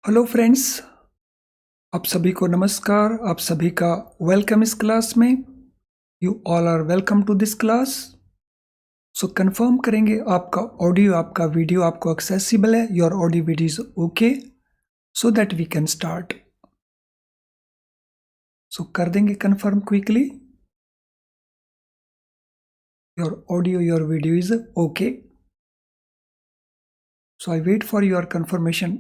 Hello friends, आप सभी को नमस्कार। आप सभी का वेलकम इस क्लास में। You all are welcome to this class. So confirm करेंगे आपका ऑडियो, आपका वीडियो आपको एक्सेसिबल है। Your audio video is okay, so that we can start. So कर देंगे confirm quickly. Your audio, your video is okay. So I wait for your confirmation.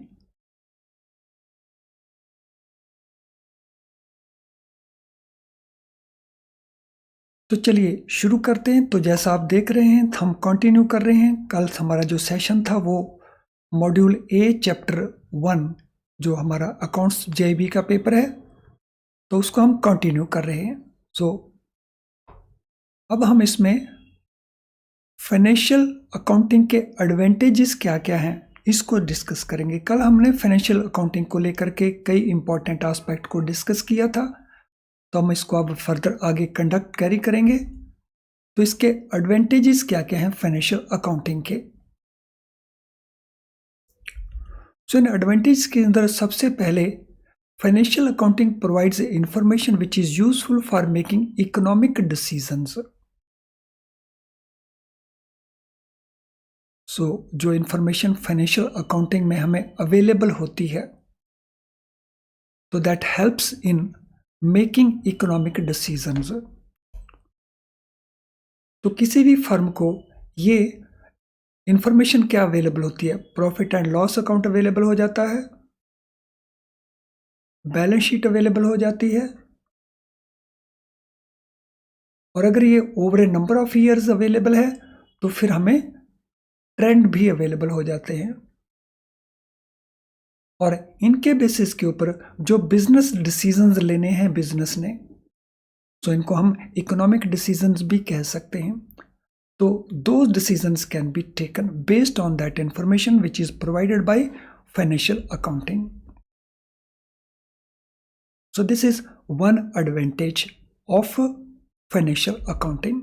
तो चलिए शुरू करते हैं। तो जैसा आप देख रहे हैं, हम कंटिन्यू कर रहे हैं। कल हमारा जो सेशन था वो मॉड्यूल ए चैप्टर 1, जो हमारा अकाउंट्स जेईबी का पेपर है, तो उसको हम कंटिन्यू कर रहे हैं। सो अब हम इसमें फाइनेंशियल अकाउंटिंग के एडवांटेजेस क्या क्या हैं इसको डिस्कस करेंगे। कल हमने फाइनेंशियल अकाउंटिंग को लेकर के कई इंपॉर्टेंट एस्पेक्ट को डिस्कस किया था, तो हम इसको अब फर्दर आगे कंडक्ट कैरी करेंगे। तो इसके एडवांटेजेस क्या क्या हैं फाइनेंशियल अकाउंटिंग के। सो इन एडवांटेज के अंदर सबसे पहले, financial accounting provides information which is useful for making economic decisions. So जो इंफॉर्मेशन फाइनेंशियल अकाउंटिंग में हमें अवेलेबल होती है, तो that helps in making economic decisions. तो किसी भी फर्म को ये इंफॉर्मेशन क्या अवेलेबल होती है? Profit and loss account available हो जाता है, बैलेंस शीट अवेलेबल हो जाती है, और अगर ये over A number of years available है तो फिर हमें ट्रेंड भी अवेलेबल हो जाते हैं। और इनके बेसिस के ऊपर जो बिजनेस डिसीजंस लेने हैं बिजनेस ने, तो इनको हम इकोनॉमिक डिसीजंस भी कह सकते हैं। तो दो decisions can be taken based on that information which is provided by financial accounting. So this is one advantage of financial accounting.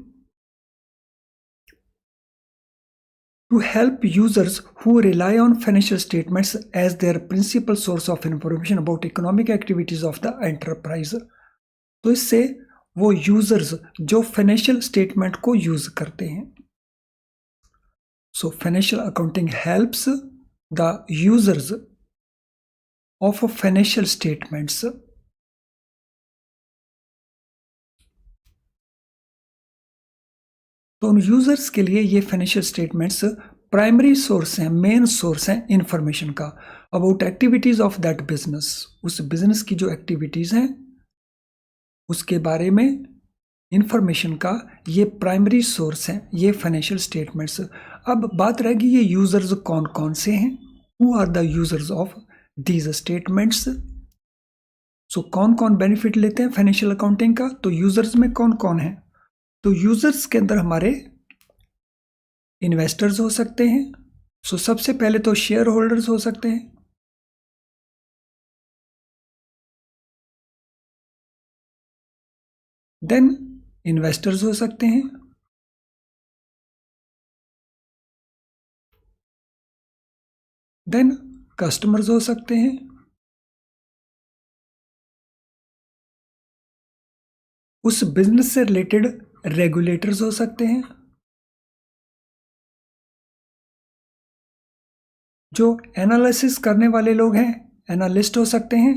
To help users who rely on financial statements as their principal source of information about economic activities of the enterprise. तो इससे वो users जो financial statement को use करते हैं, so financial accounting helps the users of financial statements. तो उन users के लिए ये फाइनेंशियल स्टेटमेंट्स प्राइमरी सोर्स हैं, मेन सोर्स हैं इंफॉर्मेशन का about activities of that business. उस बिजनेस की जो एक्टिविटीज हैं उसके बारे में इंफॉर्मेशन का ये प्राइमरी सोर्स हैं, ये फाइनेंशियल स्टेटमेंट्स। अब बात रहेगी ये यूजर्स कौन कौन से हैं, who are the users of these statements. So कौन कौन बेनिफिट लेते हैं फाइनेंशियल अकाउंटिंग का? तो यूजर्स में कौन कौन है? तो यूजर्स के अंदर हमारे इन्वेस्टर्स हो सकते हैं। सो सबसे पहले तो शेयर होल्डर्स हो सकते हैं, देन इन्वेस्टर्स हो सकते हैं, देन कस्टमर्स हो सकते हैं, उस बिजनेस से रिलेटेड रेगुलेटर्स हो सकते हैं, जो एनालिसिस करने वाले लोग हैं एनालिस्ट हो सकते हैं।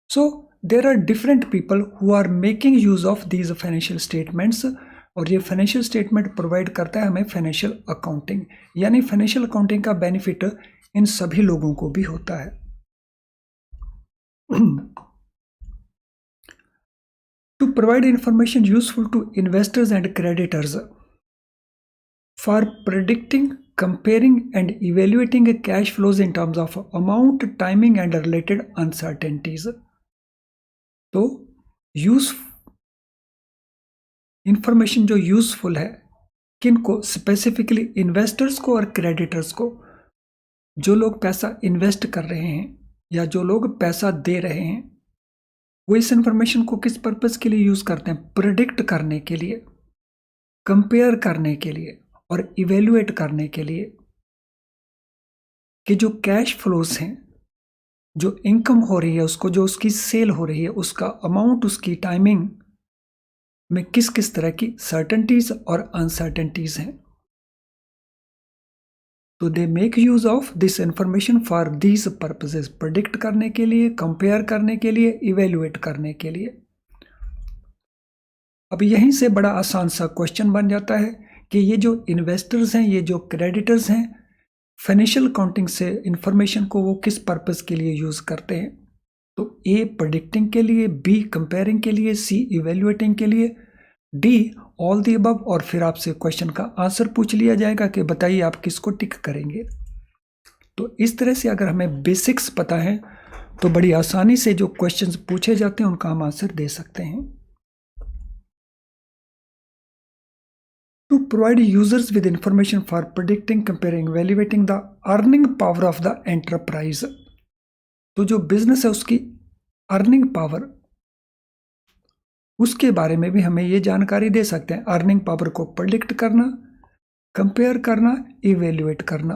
So there are different people who are making use of these financial statements. और ये फाइनेंशियल स्टेटमेंट प्रोवाइड करता है हमें फाइनेंशियल अकाउंटिंग, यानी फाइनेंशियल अकाउंटिंग का बेनिफिट इन सभी लोगों को भी होता है। To provide information useful to investors and creditors for predicting, comparing and evaluating cash flows in terms of amount, timing and related uncertainties. तो यूज इंफॉर्मेशन जो यूजफुल है किनको? स्पेसिफिकली इन्वेस्टर्स को और क्रेडिटर्स को। जो लोग पैसा इन्वेस्ट कर रहे हैं या जो लोग पैसा दे रहे हैं, वो इस इंफॉर्मेशन को किस पर्पस के लिए यूज करते हैं? प्रिडिक्ट करने के लिए, कंपेयर करने के लिए और इवेल्युएट करने के लिए कि जो कैश फ्लोज हैं, जो इनकम हो रही है उसको, जो उसकी सेल हो रही है उसका अमाउंट, उसकी टाइमिंग में किस किस तरह की सर्टेनिटीज और अनसर्टेनिटीज हैं। तो they make use of this information for these purposes, predict करने के लिए, कंपेयर करने के लिए, इवेल्युएट करने के लिए। अब यहीं से बड़ा आसान सा क्वेश्चन बन जाता है कि ये जो इन्वेस्टर्स हैं, ये जो क्रेडिटर्स हैं, फाइनेंशियल अकाउंटिंग से इंफॉर्मेशन को वो किस पर्पस के लिए यूज करते हैं। तो ए प्रेडिक्टिंग के लिए, बी कंपेयरिंग के लिए, सी इवेल्युएटिंग के लिए, डी ऑल दी अबव। और फिर आपसे क्वेश्चन का आंसर पूछ लिया जाएगा कि बताइए आप किसको टिक करेंगे। तो इस तरह से अगर हमें बेसिक्स पता है तो बड़ी आसानी से जो क्वेश्चंस पूछे जाते हैं उनका हम आंसर दे सकते हैं। To provide users with information for predicting, comparing, evaluating the earning power of the enterprise। तो जो बिजनेस है उसकी अर्निंग पावर, उसके बारे में भी हमें ये जानकारी दे सकते हैं। अर्निंग पावर को प्रेडिक्ट करना, कंपेयर करना, इवेल्युएट करना।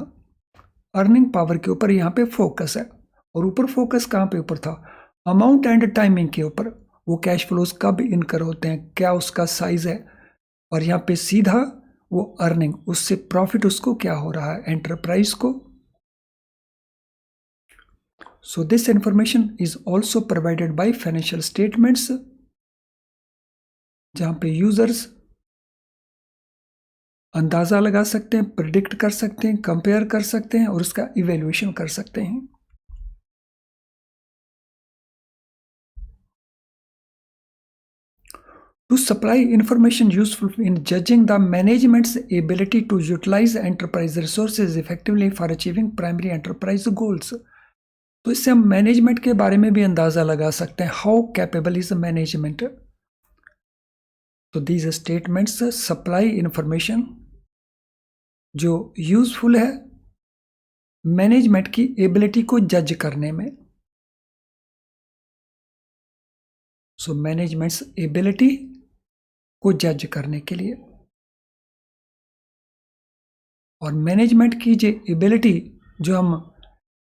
अर्निंग पावर के ऊपर यहाँ पे फोकस है, और ऊपर फोकस कहाँ पे ऊपर था, अमाउंट एंड टाइमिंग के ऊपर। वो कैश फ्लोज कब इनकर होते हैं, क्या उसका साइज है, और यहाँ पे सीधा वो अर्निंग, उससे प्रॉफिट उसको क्या हो रहा है, एंटरप्राइज को। So this information is also provided by financial statements, जहां पे यूजर्स अंदाजा लगा सकते हैं, प्रिडिक्ट कर सकते हैं, कंपेयर कर सकते हैं और उसका इवेल्युएशन कर सकते हैं। To supply information useful in judging the management's ability to utilize enterprise resources effectively for achieving primary enterprise goals। तो इससे हम मैनेजमेंट के बारे में भी अंदाजा लगा सकते हैं, हाउ कैपेबल इज मैनेजमेंट। तो दीज स्टेटमेंट्स सप्लाई इंफॉर्मेशन जो यूजफुल है मैनेजमेंट की एबिलिटी को जज करने में। सो मैनेजमेंट्स एबिलिटी को जज करने के लिए, और मैनेजमेंट की जो एबिलिटी जो हम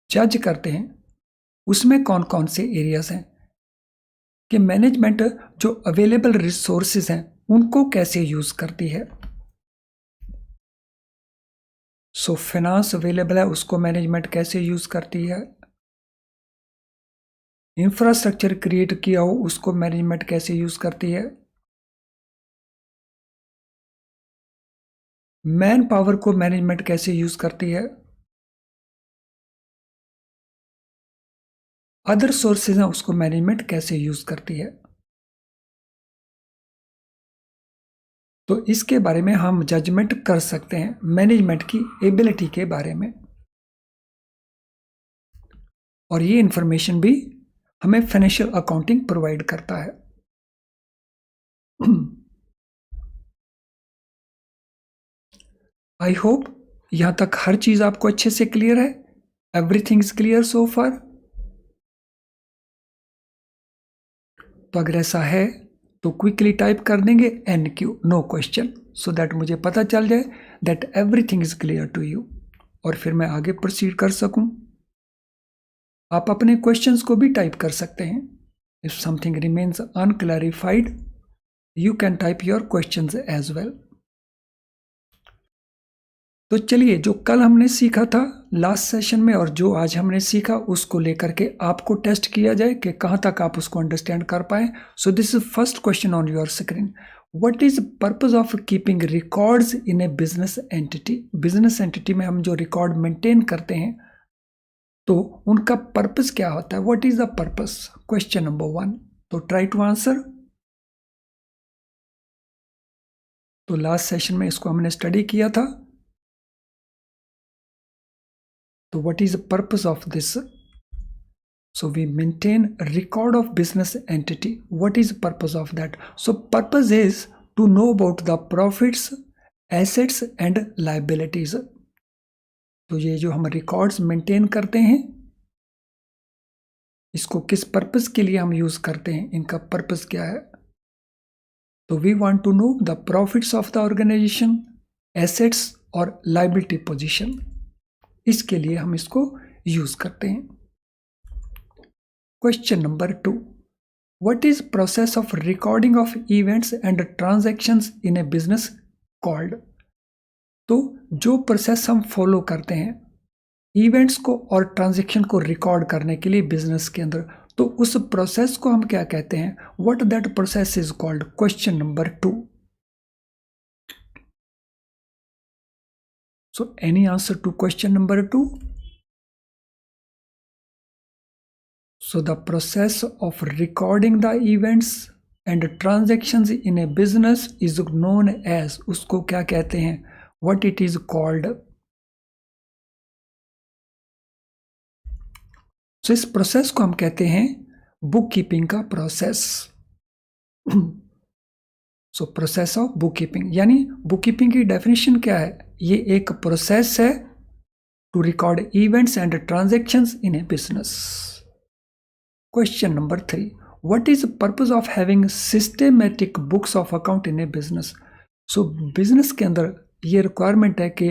जज करते हैं उसमें कौन कौन से एरियाज हैं, कि मैनेजमेंट जो अवेलेबल रिसोर्सेज हैं उनको कैसे यूज करती है। सो फाइनेंस अवेलेबल है, उसको मैनेजमेंट कैसे यूज करती है। इंफ्रास्ट्रक्चर क्रिएट किया हो उसको मैनेजमेंट कैसे यूज करती है। मैन पावर को मैनेजमेंट कैसे यूज करती है। अदर सोर्सेज हैं उसको मैनेजमेंट कैसे यूज करती है। तो इसके बारे में हम जजमेंट कर सकते हैं मैनेजमेंट की एबिलिटी के बारे में, और ये इंफॉर्मेशन भी हमें फाइनेंशियल अकाउंटिंग प्रोवाइड करता है। आई होप यहां तक हर चीज आपको अच्छे से क्लियर है। एवरीथिंग इज क्लियर सो फार। तो अगर ऐसा है तो क्विकली टाइप कर देंगे NQ, no question, so that मुझे पता चल जाए that everything is clear to you, और फिर मैं आगे प्रोसीड कर सकूं। आप अपने क्वेश्चंस को भी टाइप कर सकते हैं। If something remains unclarified you can type your questions as well. तो चलिए, जो कल हमने सीखा था लास्ट सेशन में और जो आज हमने सीखा उसको लेकर के आपको टेस्ट किया जाए कि कहाँ तक आप उसको अंडरस्टैंड कर पाए। सो this is first question on your screen. What is purpose of keeping records in a business entity. Business entity में हम जो रिकॉर्ड मेंटेन करते हैं तो उनका पर्पस क्या होता है, what is the purpose, question number 1। तो ट्राई टू आंसर। तो लास्ट सेशन में इसको हमने स्टडी किया था। So what is the purpose of this? So we maintain a record of business entity. What is the purpose of that? So purpose is to know about the profits, assets and liabilities. तो ये जो हम records maintain करते हैं इसको किस पर्पस के लिए हम यूज करते हैं, इनका पर्पस क्या है। तो we want to know the profits of the organisation, assets और लाइबिलिटी पोजीशन। इसके लिए हम इसको यूज करते हैं। Question number 2, what is process of recording of events and transactions in a business called? तो जो प्रोसेस हम फॉलो करते हैं इवेंट्स को और ट्रांजैक्शन को रिकॉर्ड करने के लिए बिजनेस के अंदर, तो उस प्रोसेस को हम क्या कहते हैं? What that process is called? Question number 2। So any answer to question number 2? So the process of recording the events and transactions in a business is known as, उसको क्या कहते हैं? What it is called? So इस process को हम कहते हैं book keeping का process. So process of book keeping, यानी बुक कीपिंग की डेफिनेशन क्या है? ये एक प्रोसेस है to record events and transactions in a business. Question number 3, what is purpose of having systematic books of account in a business? So business के अंदर ये रिक्वायरमेंट है कि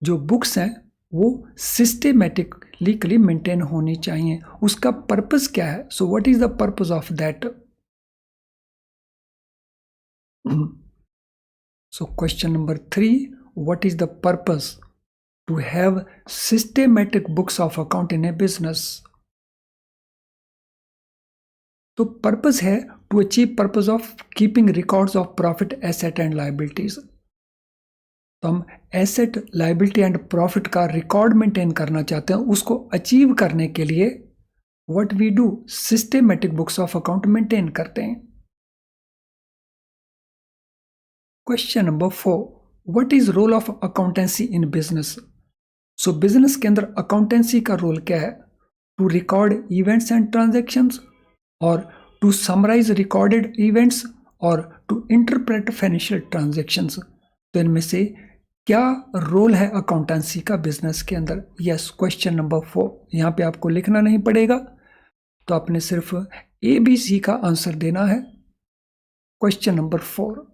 जो बुक्स हैं वो सिस्टेमेटिकली मेंटेन होनी चाहिए। उसका पर्पस क्या है? सो what is the purpose of that? So question number 3, what is the purpose to have systematic books of account in a business? तो पर्पस है to achieve purpose of keeping records of profit, asset and liabilities. तो हम asset, liability and profit का record maintain करना चाहते हैं। उसको achieve करने के लिए what we do, systematic books of account maintain करते हैं। Question number 4, what is role of accountancy in business? So business के अंदर अकाउंटेंसी का रोल क्या है? To record events and transactions, और टू समराइज रिकॉर्डेड इवेंट्स, और टू इंटरप्रेट फाइनेंशियल ट्रांजैक्शंस। तो इनमें से क्या रोल है अकाउंटेंसी का बिजनेस के अंदर? Yes, question number 4। यहाँ पे आपको लिखना नहीं पड़ेगा, तो आपने सिर्फ ABC का आंसर देना है। Question number 4,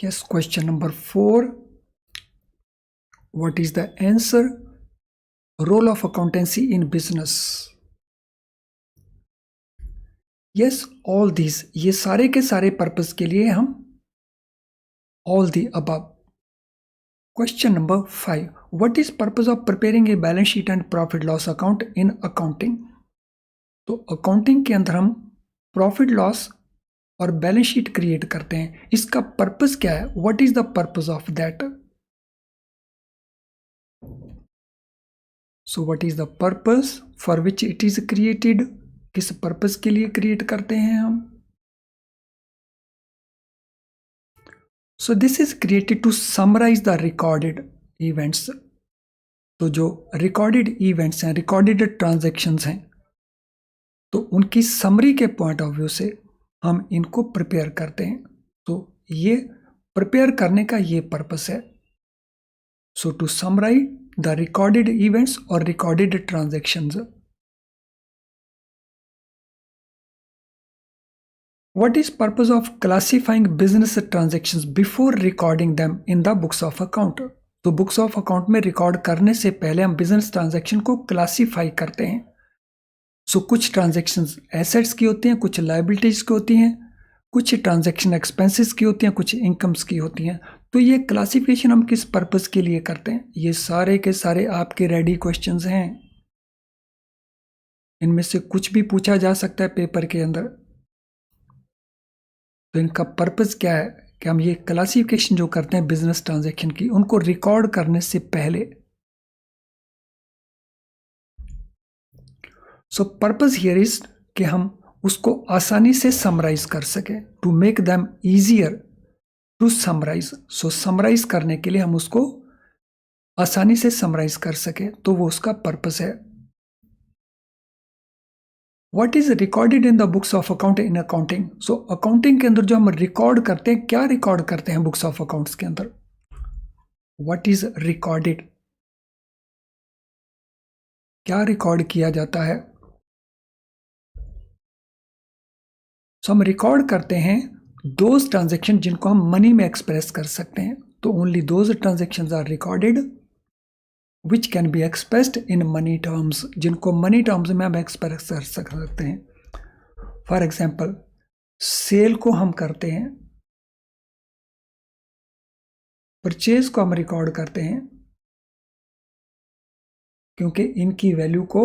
yes, question number 4, what is the answer? Role of accountancy in business? yes, all these, ये सारे के सारे पर्पस के लिए हम all the above। question number 5, what is purpose of preparing a balance sheet and profit loss account in accounting? तो accounting के अंदर हम प्रॉफिट लॉस और बैलेंस शीट क्रिएट करते हैं। इसका पर्पस क्या है? What is the purpose of that? So what is the purpose for which it is created? किस पर्पस के लिए क्रिएट करते हैं हम? So this is created to summarise the recorded events. तो जो रिकॉर्डेड इवेंट्स हैं, रिकॉर्डेड ट्रांजैक्शंस हैं, तो उनकी समरी के पॉइंट ऑफ व्यू से हम इनको प्रिपेयर करते हैं। तो ये प्रिपेयर करने का ये पर्पस है। So to summarise the recorded events और recorded transactions. What is purpose of classifying business transactions before recording them in the books of account? तो बुक्स ऑफ अकाउंट में रिकॉर्ड करने से पहले हम बिजनेस ट्रांजैक्शन को क्लासिफाई करते हैं। सो कुछ ट्रांजैक्शंस एसेट्स की होती हैं, कुछ लायबिलिटीज की होती हैं, कुछ ट्रांजैक्शन एक्सपेंसेस की होती हैं, कुछ इनकम्स की होती हैं। तो ये क्लासिफिकेशन हम किस पर्पस के लिए करते हैं? ये सारे के सारे आपके रेडी क्वेश्चंस हैं। इनमें से कुछ भी पूछा जा सकता है पेपर के अंदर। तो इनका पर्पस क्या है कि हम ये क्लासिफिकेशन जो करते हैं बिजनेस ट्रांजैक्शन की, उनको रिकॉर्ड करने से पहले। सो पर्पस हियर इज कि हम उसको आसानी से समराइज कर सकें, to make them easier to summarise. So summarise करने के लिए हम उसको आसानी से समराइज कर सकें, तो वो उसका पर्पस है। What is recorded in the books of account in accounting? So accounting के अंदर जो हम रिकॉर्ड करते हैं, क्या रिकॉर्ड करते हैं बुक्स ऑफ अकाउंट्स के अंदर? व्हाट इज रिकॉर्डेड, क्या रिकॉर्ड किया जाता है? सो हम रिकॉर्ड करते हैं दोज ट्रांजेक्शन जिनको हम मनी में एक्सप्रेस कर सकते हैं। तो only those transactions are recorded which can be expressed in money terms, जिनको मनी टर्म्स में हम एक्सप्रेस कर सकते हैं। फॉर एग्जाम्पल, सेल को हम करते हैं, परचेज को हम रिकॉर्ड करते हैं, क्योंकि इनकी वैल्यू को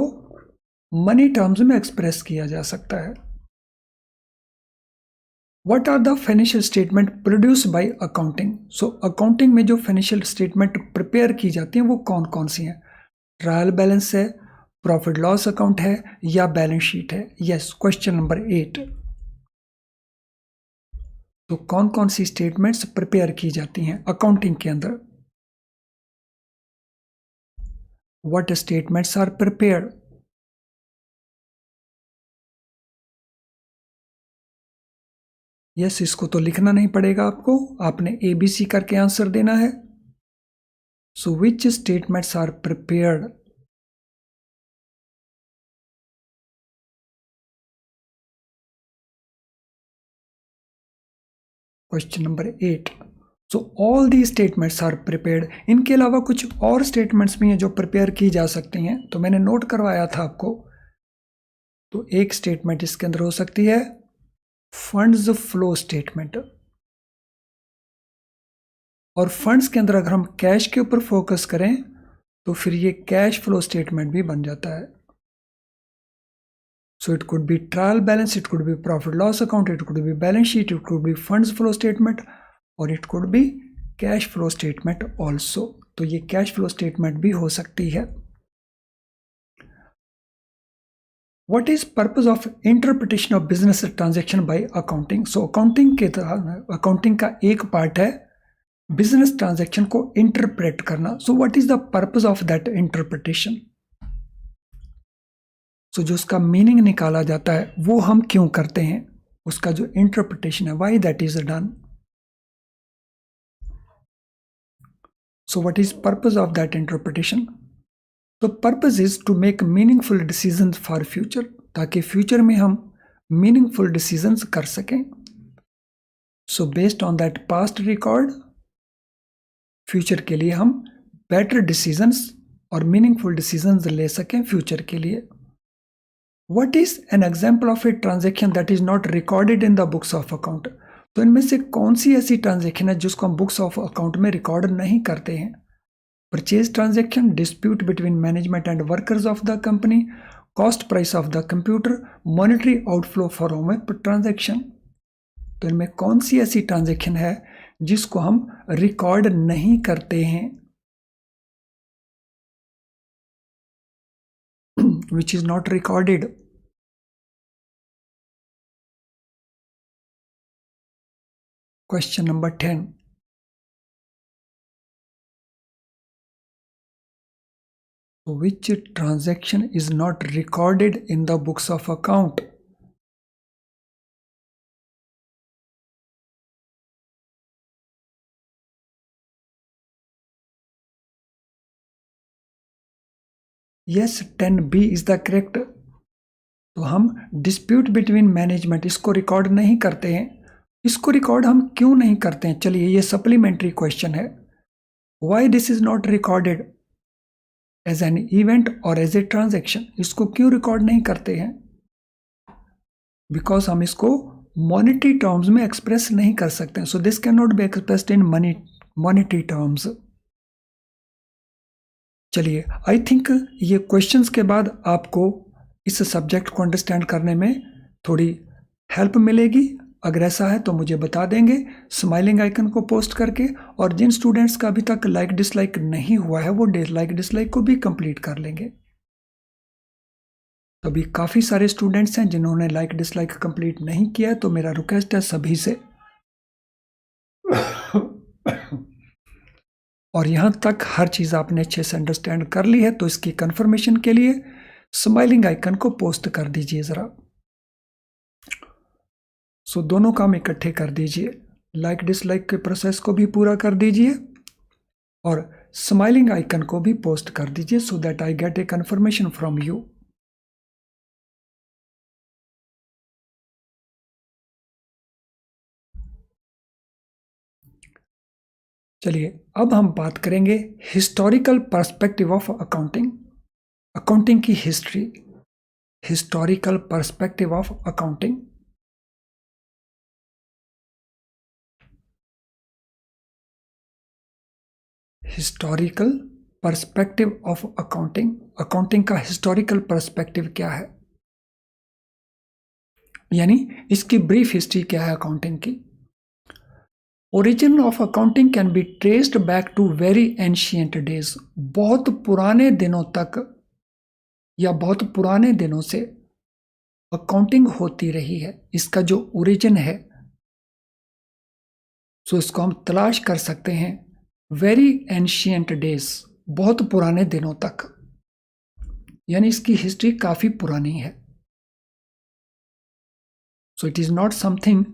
मनी टर्म्स में एक्सप्रेस किया जा सकता है। What are the financial statement produced by accounting? So accounting में जो फाइनेंशियल स्टेटमेंट प्रिपेयर की जाती हैं वो कौन कौन सी हैं? ट्रायल बैलेंस है, प्रॉफिट लॉस अकाउंट है, या बैलेंस शीट है? Yes, question number 8। तो कौन कौन सी स्टेटमेंट्स प्रिपेयर की जाती हैं अकाउंटिंग के अंदर? What statements are prepared? Yes, इसको तो लिखना नहीं पड़ेगा आपको, आपने ABC करके आंसर देना है। So which statements are prepared? Question number 8। So all the statements are prepared. इनके अलावा कुछ और स्टेटमेंट्स भी हैं जो प्रिपेयर की जा सकती हैं, तो मैंने नोट करवाया था आपको। तो एक स्टेटमेंट इसके अंदर हो सकती है फंड्स फ्लो स्टेटमेंट, और फंड्स के अंदर अगर हम कैश के ऊपर फोकस करें तो फिर ये कैश फ्लो स्टेटमेंट भी बन जाता है। So it could be trial balance, it could be profit loss account, it could be balance sheet, it could be funds flow statement, और it could be cash flow statement also. तो ये cash flow statement भी हो सकती है। What is purpose of interpretation of business transaction by accounting? So accounting का एक part है business transaction को interpret करना। So what is the purpose of that interpretation? So जो उसका मीनिंग निकाला जाता है वो हम क्यों करते हैं, उसका जो इंटरप्रिटेशन है, why that is done. So what is purpose of that interpretation? तो purpose is to make meaningful decisions for future, ताकि फ्यूचर में हम मीनिंगफुल डिसीजंस कर सकें। So based on that past record, future के लिए हम बेटर डिसीजंस और मीनिंगफुल डिसीजंस ले सकें फ्यूचर के लिए। What is an example of a transaction that is not recorded in the books of account? तो इनमें से कौन सी ऐसी ट्रांजेक्शन है जिसको हम बुक्स ऑफ अकाउंट में रिकॉर्ड नहीं करते हैं? Purchase transaction, dispute between management and workers of the company, cost price of the computer, monetary outflow for transaction. तो इनमें कौन सी ऐसी ट्रांजेक्शन है जिसको हम रिकॉर्ड नहीं करते हैं? Which is not recorded. Question number 10. Which transaction is not recorded in the books of account? Yes, 10B is the correct. तो हम डिस्प्यूट बिटवीन मैनेजमेंट इसको रिकॉर्ड नहीं करते हैं। इसको रिकॉर्ड हम क्यों नहीं करते हैं? चलिए, ये सप्लीमेंट्री क्वेश्चन है। Why this is not recorded as an event और एज ए ट्रांजेक्शन? इसको क्यों रिकॉर्ड नहीं करते हैं? बिकॉज हम इसको मॉनेटरी टर्म्स में एक्सप्रेस नहीं कर सकते हैं। So this can not be expressed in monetary terms. चलिए, आई थिंक ये क्वेश्चंस के बाद आपको इस सब्जेक्ट को अंडरस्टैंड करने में थोड़ी हेल्प मिलेगी। अगर ऐसा है तो मुझे बता देंगे स्माइलिंग आइकन को पोस्ट करके, और जिन स्टूडेंट्स का अभी तक लाइक डिसलाइक नहीं हुआ है वो लाइक डिसलाइक को भी कंप्लीट कर लेंगे। तो अभी काफ़ी सारे स्टूडेंट्स हैं जिन्होंने लाइक डिसलाइक कंप्लीट नहीं किया है, तो मेरा रिक्वेस्ट है सभी से और यहाँ तक हर चीज़ आपने अच्छे से अंडरस्टैंड कर ली है, तो इसकी कंफर्मेशन के लिए स्माइलिंग आइकन को पोस्ट कर दीजिए ज़रा। सो दोनों काम इकट्ठे कर दीजिए, लाइक डिसलाइक के प्रोसेस को भी पूरा कर दीजिए और स्माइलिंग आइकन को भी पोस्ट कर दीजिए, so that I get a confirmation from you. चलिए अब हम बात करेंगे historical perspective of accounting, accounting की history, historical perspective of accounting. Historical perspective of accounting, accounting का हिस्टोरिकल पर्सपेक्टिव क्या है, यानी इसकी ब्रीफ हिस्ट्री क्या है अकाउंटिंग की। Origin of accounting can be traced back to very ancient days, बहुत पुराने दिनों तक या बहुत पुराने दिनों से अकाउंटिंग होती रही है। इसका जो ओरिजिन है सो इसको हम तलाश कर सकते हैं वेरी एंशियंट डेज, बहुत पुराने दिनों तक, यानी इसकी हिस्ट्री काफी पुरानी है। So it is not something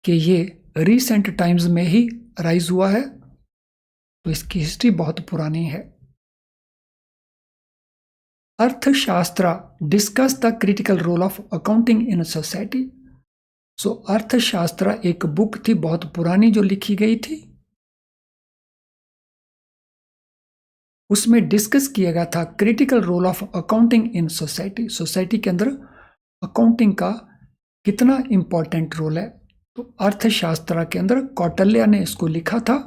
कि ये रिसेंट टाइम्स में ही राइज हुआ है, तो इसकी हिस्ट्री बहुत पुरानी है। Arthashastra discuss the critical role of accounting in society. So Arthashastra एक बुक थी बहुत पुरानी जो लिखी गई थी, उसमें डिस्कस किया गया था critical role of accounting in society, society के अंदर अकाउंटिंग का कितना इंपॉर्टेंट रोल है। तो अर्थशास्त्र के अंदर कौटिल्य ने इसको लिखा था,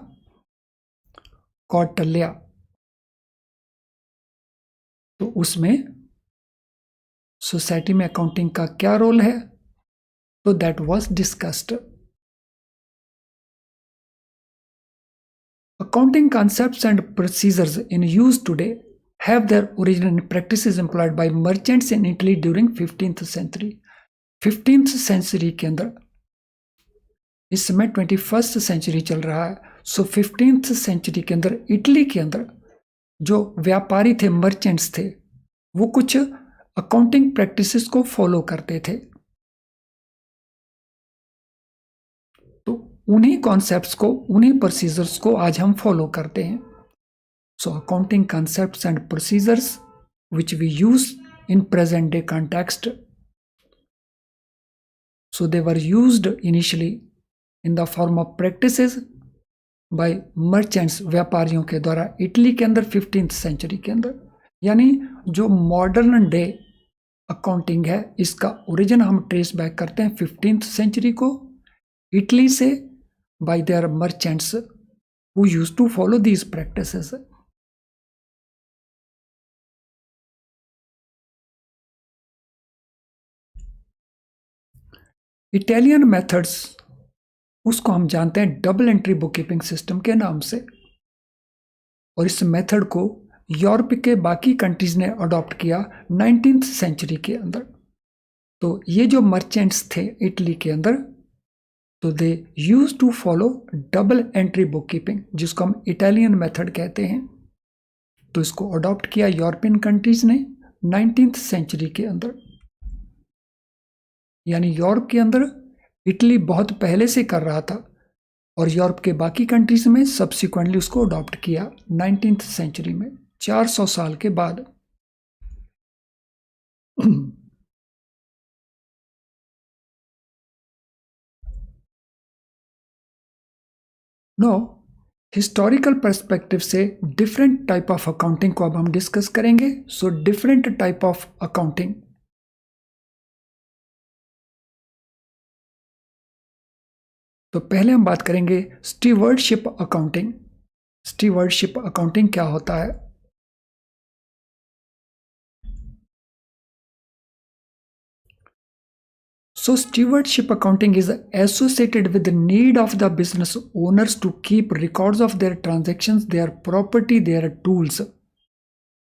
कौटिल्य। तो उसमें सोसाइटी में अकाउंटिंग का क्या रोल है, तो that was discussed. Accounting concepts and procedures in use today have their origin in practices employed by merchants in Italy during 15th century. 15th century के अंदर, इस समय 21st century चल रहा है, सो 15th century के अंदर इटली के अंदर जो व्यापारी थे, मर्चेंट्स थे, वो कुछ अकाउंटिंग प्रैक्टिसेस को फॉलो करते थे। तो उन्हीं कॉन्सेप्ट्स को, उन्हीं प्रोसीजर्स को आज हम फॉलो करते हैं। So accounting concepts and procedures which we use in present day context, so they were used initially in the form of practices by merchants, व्यापारियों के द्वारा इटली के अंदर 15th सेंचुरी के अंदर। यानी जो मॉडर्न डे अकाउंटिंग है, इसका ओरिजिन हम ट्रेस बैक करते हैं 15th सेंचुरी को, इटली से, by their merchants who used to follow these practices. Italian methods, उसको हम जानते हैं double entry book keeping system के नाम से, और इस मेथड को यूरोप के बाकी कंट्रीज ने अडॉप्ट किया 19th सेंचुरी के अंदर। तो ये जो मर्चेंट्स थे इटली के अंदर, तो they use to follow double entry book keeping, जिसको हम इटालियन मेथड कहते हैं। तो इसको अडॉप्ट किया यूरोपियन कंट्रीज ने 19th सेंचुरी के अंदर, यानी यूरोप के अंदर इटली बहुत पहले से कर रहा था और यूरोप के बाकी कंट्रीज में सब्सिक्वेंटली उसको अडॉप्ट किया 19th सेंचुरी में, 400 साल के बाद। नो हिस्टोरिकल पर्सपेक्टिव से डिफरेंट टाइप ऑफ अकाउंटिंग को अब हम डिस्कस करेंगे। So different type of accounting, तो पहले हम बात करेंगे स्टीवर्डशिप अकाउंटिंग। स्टीवर्डशिप अकाउंटिंग क्या होता है? So stewardship accounting is associated with the need of the business owners to keep records of their transactions, their property, their tools,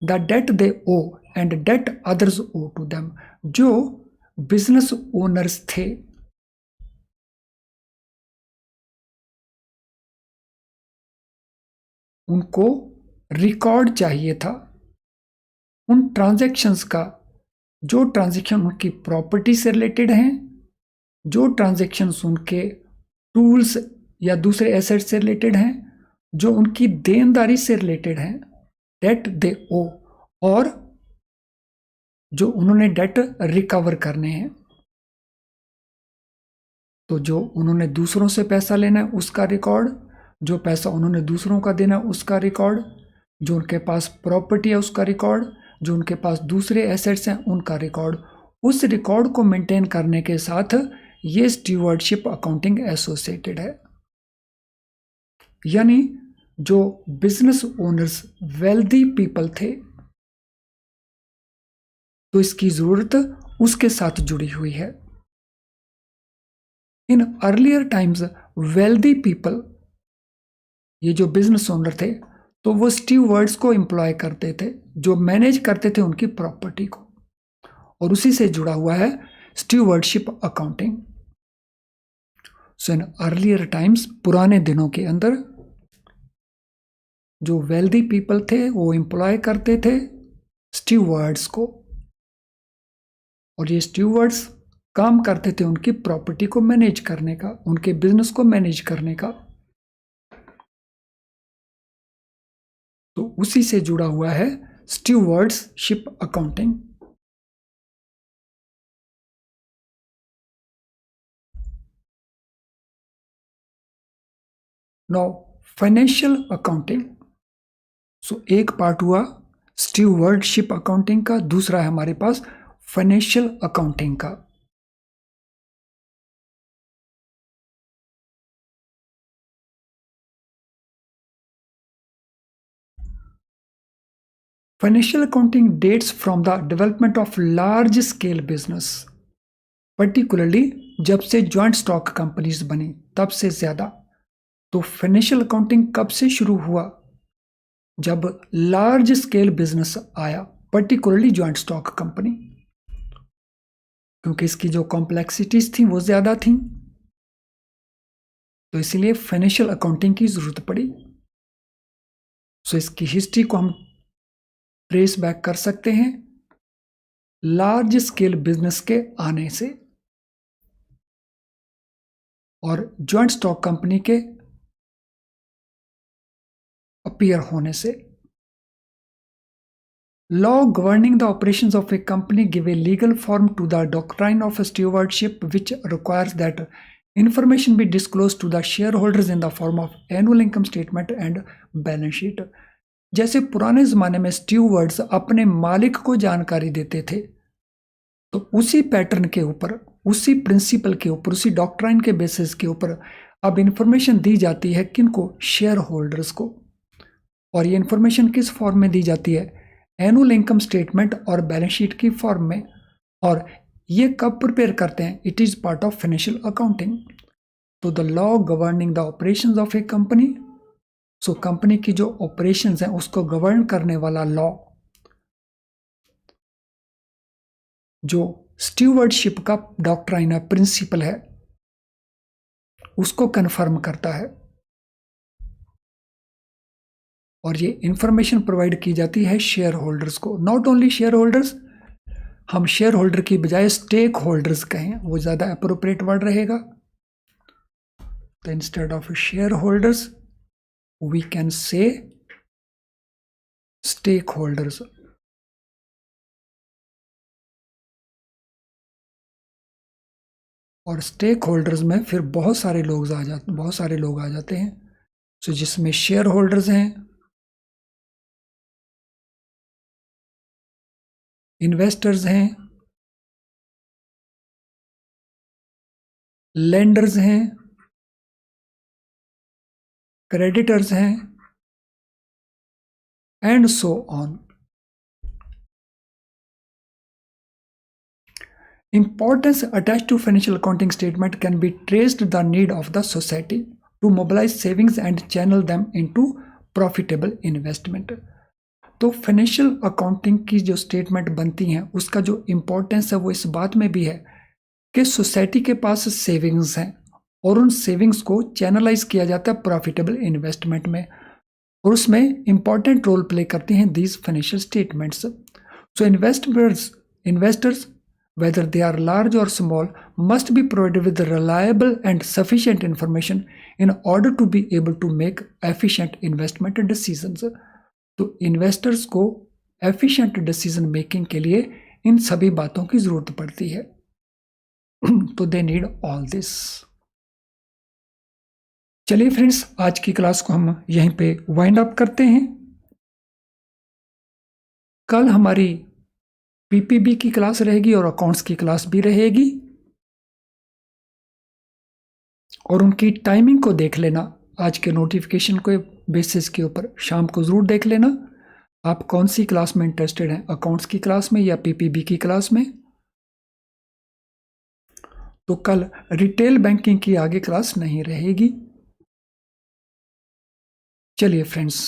the debt they owe and debt others owe to them. जो business owners थे, उनको record चाहिए था उन transactions का, जो transaction उनकी property से रिलेटेड हैं, जो ट्रांजैक्शंस उनके टूल्स या दूसरे एसेट से रिलेटेड हैं, जो उनकी देनदारी से रिलेटेड हैं, डेट दे ओ, और जो उन्होंने डेट रिकवर करने हैं। तो जो उन्होंने दूसरों से पैसा लेना है उसका रिकॉर्ड, जो पैसा उन्होंने दूसरों का देना उसका रिकॉर्ड, जो उनके पास प्रॉपर्टी है उसका रिकॉर्ड, जो उनके पास दूसरे एसेट्स हैं उनका रिकॉर्ड। उस रिकॉर्ड को मेंटेन करने के साथ ये स्टीवर्डशिप अकाउंटिंग एसोसिएटेड है। यानी जो बिजनेस ओनर्स वेल्दी पीपल थे तो इसकी जरूरत उसके साथ जुड़ी हुई है। In earlier times wealthy people, ये जो बिजनेस ओनर थे, तो वो स्टीवर्ड्स को एम्प्लॉय करते थे जो मैनेज करते थे उनकी प्रॉपर्टी को, और उसी से जुड़ा हुआ है stewardship accounting. So in earlier times, पुराने दिनों के अंदर जो वेल्दी पीपल थे वो एम्प्लॉय करते थे स्टीवर्ड्स को, और ये स्टीवर्ड्स काम करते थे उनकी प्रॉपर्टी को मैनेज करने का, उनके बिजनेस को मैनेज करने का। तो उसी से जुड़ा हुआ है stewardship accounting. Now financial accounting. So एक पार्ट हुआ स्टीवर्डशिप अकाउंटिंग का, दूसरा है हमारे पास फाइनेंशियल अकाउंटिंग का। Financial accounting dates from the development of large scale business, particularly जब से ज्वाइंट स्टॉक कंपनीज बनी तब से ज्यादा। तो फाइनेंशियल अकाउंटिंग कब से शुरू हुआ? जब लार्ज स्केल बिजनेस आया, पर्टिकुलरली ज्वाइंट स्टॉक कंपनी, क्योंकि इसकी जो कॉम्प्लेक्सिटीज थी वो ज्यादा थी, तो इसलिए फाइनेंशियल अकाउंटिंग की जरूरत पड़ी। सो इसकी हिस्ट्री को हम ट्रेस बैक कर सकते हैं लार्ज स्केल बिजनेस के आने से और ज्वाइंट स्टॉक कंपनी के अपीयर होने से। Law governing the operations of a company give a legal form to the doctrine of stewardship, which requires that information be disclosed to the shareholders in the form of annual income statement and balance sheet. जैसे पुराने जमाने में stewards अपने मालिक को जानकारी देते थे, तो उसी पैटर्न के ऊपर, उसी प्रिंसिपल के ऊपर, उसी डॉक्ट्राइन के बेसिस के ऊपर अब इंफॉर्मेशन दी जाती है किनको? शेयर होल्डर्स को। और ये इंफॉर्मेशन किस फॉर्म में दी जाती है? एनुअल इनकम स्टेटमेंट और बैलेंस शीट की फॉर्म में। और ये कब प्रिपेयर करते हैं? It is part of financial accounting. तो the law governing the operations of a company, so company की जो ऑपरेशंस हैं उसको गवर्न करने वाला लॉ, जो स्टीवर्डशिप का डॉक्ट्राइन है, प्रिंसिपल है, उसको कन्फर्म करता है। और ये इंफॉर्मेशन प्रोवाइड की जाती है शेयर होल्डर्स को। नॉट ओनली शेयर होल्डर्स, हम शेयर होल्डर की बजाय स्टेक होल्डर्स कहें, वो ज्यादा अप्रोप्रिएट वर्ड रहेगा। तो instead of share holders we can say stake holders. और स्टेक होल्डर्स में फिर बहुत सारे लोग आ जाते हैं। सो जिसमें शेयर होल्डर्स हैं, इन्वेस्टर्स हैं, लेंडर्स हैं, क्रेडिटर्स हैं, and so on. Importance attached to financial accounting statement can be traced the need of the society to mobilize savings and channel them into profitable investment. तो financial accounting की जो statement बनती हैं उसका जो importance है वो इस बात में भी है कि सोसाइटी के पास सेविंग्स हैं और उन सेविंग्स को चैनलाइज किया जाता है प्रॉफिटेबल इन्वेस्टमेंट में, और उसमें इंपॉर्टेंट रोल प्ले करती हैं these financial statements. So investors whether they are large or small, must be provided with reliable and sufficient information in order to be able to make efficient investment decisions. तो investors को efficient decision making के लिए इन सभी बातों की जरूरत पड़ती है। तो दे नीड ऑल दिस। चलिए फ्रेंड्स, आज की क्लास को हम यहीं पे वाइंड अप करते हैं। कल हमारी पीपीबी की क्लास रहेगी और अकाउंट्स की क्लास भी रहेगी, और उनकी टाइमिंग को देख लेना। आज के नोटिफिकेशन को बेसिस के ऊपर शाम को ज़रूर देख लेना आप कौन सी क्लास में इंटरेस्टेड हैं, अकाउंट्स की क्लास में या पीपीबी की क्लास में। तो कल रिटेल बैंकिंग की आगे क्लास नहीं रहेगी। चलिए फ्रेंड्स,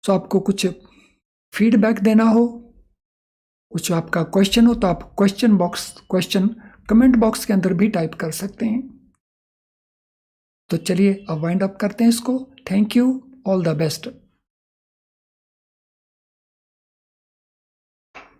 तो आपको कुछ फीडबैक देना हो, कुछ आपका क्वेश्चन हो, तो आप क्वेश्चन कमेंट बॉक्स के अंदर भी टाइप कर सकते हैं। तो चलिए अब वाइंड अप करते हैं इसको। Thank you, all the best.